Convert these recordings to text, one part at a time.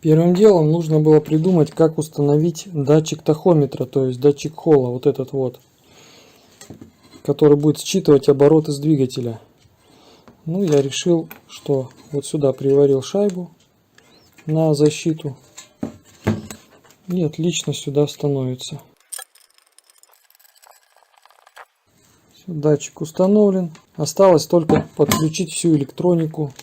Первым делом нужно было придумать, как установить датчик тахометра, то есть датчик холла, вот этот вот, который будет считывать обороты с двигателя. Ну, я решил, что вот сюда приварил шайбу на защиту и отлично сюда становится. Датчик установлен. Осталось только подключить всю электронику.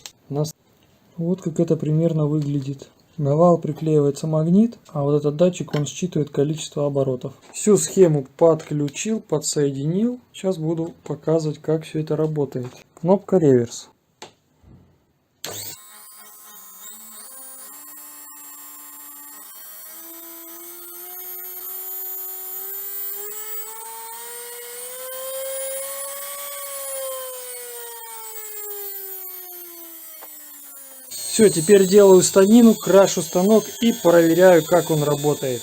Вот как это примерно выглядит. На вал приклеивается магнит, а вот этот датчик, он считывает количество оборотов. Всю схему подключил, подсоединил. Сейчас буду показывать, как все это работает. Кнопка реверс. Все, теперь делаю станину, крашу станок и проверяю, как он работает.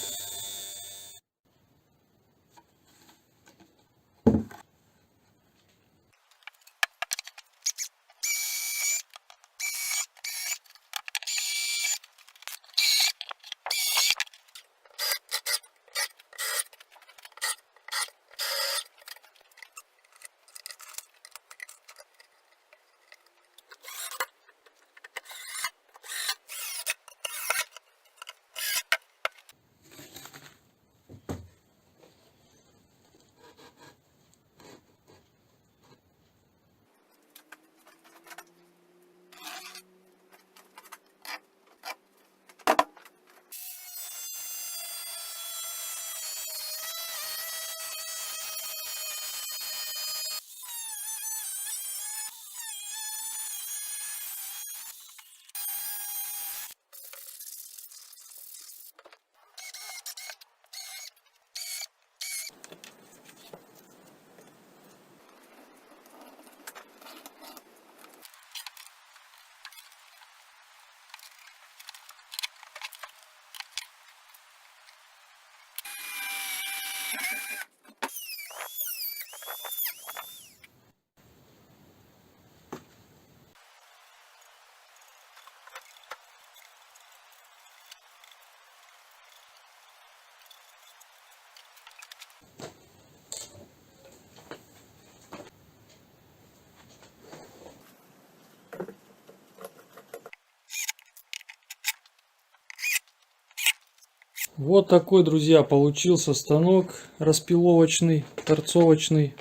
Вот такой, друзья, получился станок распиловочный, торцовочный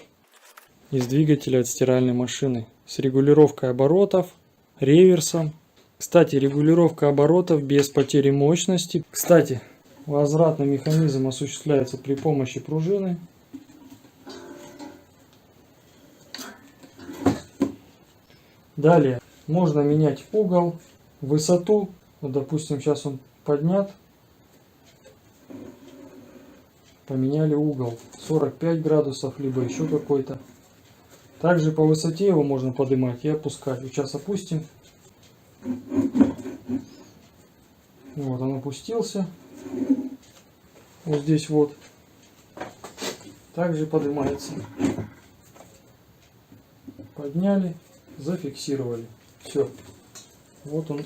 из двигателя от стиральной машины с регулировкой оборотов, реверсом. Кстати, регулировка оборотов без потери мощности. Кстати, возвратный механизм осуществляется при помощи пружины. Далее можно менять угол, высоту. Вот, допустим, сейчас он поднят. Поменяли угол 45 градусов, либо еще какой-то. Также по высоте его можно поднимать и опускать. Сейчас опустим. Вот он опустился. Вот здесь вот. Также поднимается. Подняли, зафиксировали. Все. Вот он.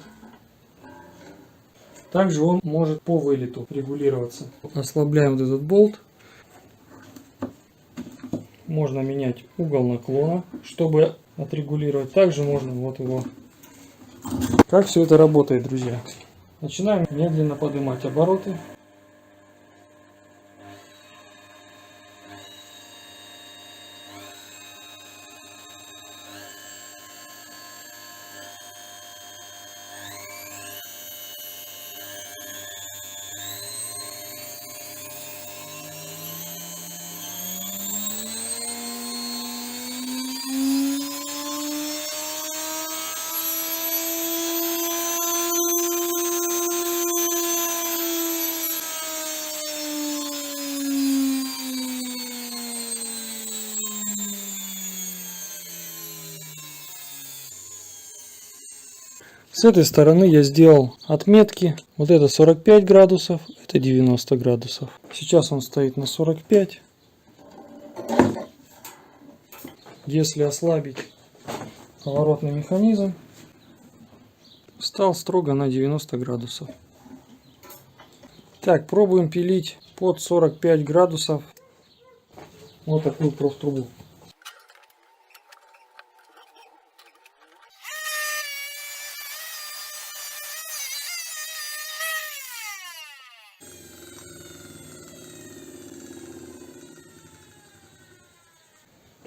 Также он может по вылету регулироваться. Ослабляем вот этот болт. Можно менять угол наклона, чтобы отрегулировать. Также можно вот его. Как все это работает, друзья? Начинаем медленно поднимать обороты. С этой стороны я сделал отметки. Вот это 45 градусов, это 90 градусов. Сейчас он стоит на 45. Если ослабить поворотный механизм, стал строго на 90 градусов. Так, пробуем пилить под 45 градусов вот такую профтрубу.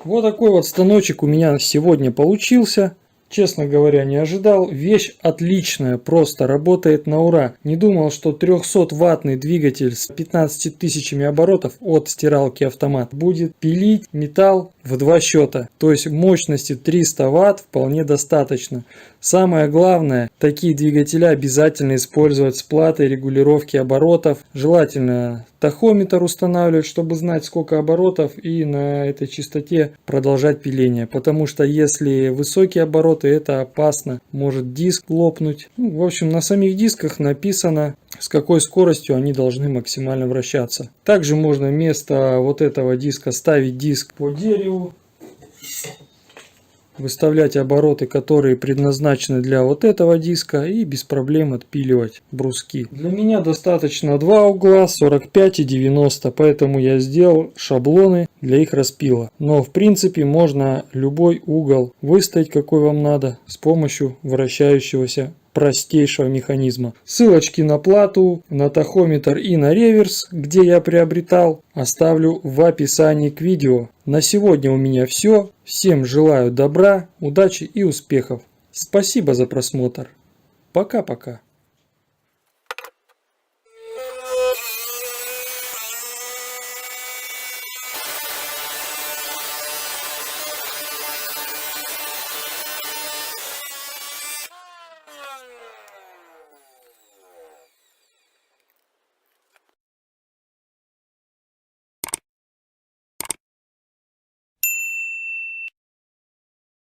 Вот такой вот станочек у меня сегодня получился. Честно говоря, не ожидал. Вещь отличная, просто работает на ура. Не думал, что 300-ваттный двигатель с 15 тысячами оборотов от стиралки автомат будет пилить металл в 2 счета. То есть мощности 300 ватт вполне достаточно. Самое главное, такие двигатели обязательно использовать с платой регулировки оборотов. Желательно тахометр устанавливать, чтобы знать, сколько оборотов, и на этой частоте продолжать пиление. Потому что если высокие обороты, это опасно. Может диск лопнуть. Ну, в общем, на самих дисках написано, с какой скоростью они должны максимально вращаться. Также можно вместо вот этого диска ставить диск по дереву. Выставлять обороты, которые предназначены для вот этого диска, и без проблем отпиливать бруски. Для меня достаточно два угла 45 и 90, поэтому я сделал шаблоны для их распила. Но в принципе можно любой угол выставить, какой вам надо, с помощью вращающегося простейшего механизма. Ссылочки на плату, на тахометр и на реверс, где я приобретал, оставлю в описании к видео. На сегодня у меня все. Всем желаю добра, удачи и успехов. Спасибо за просмотр. Пока-пока.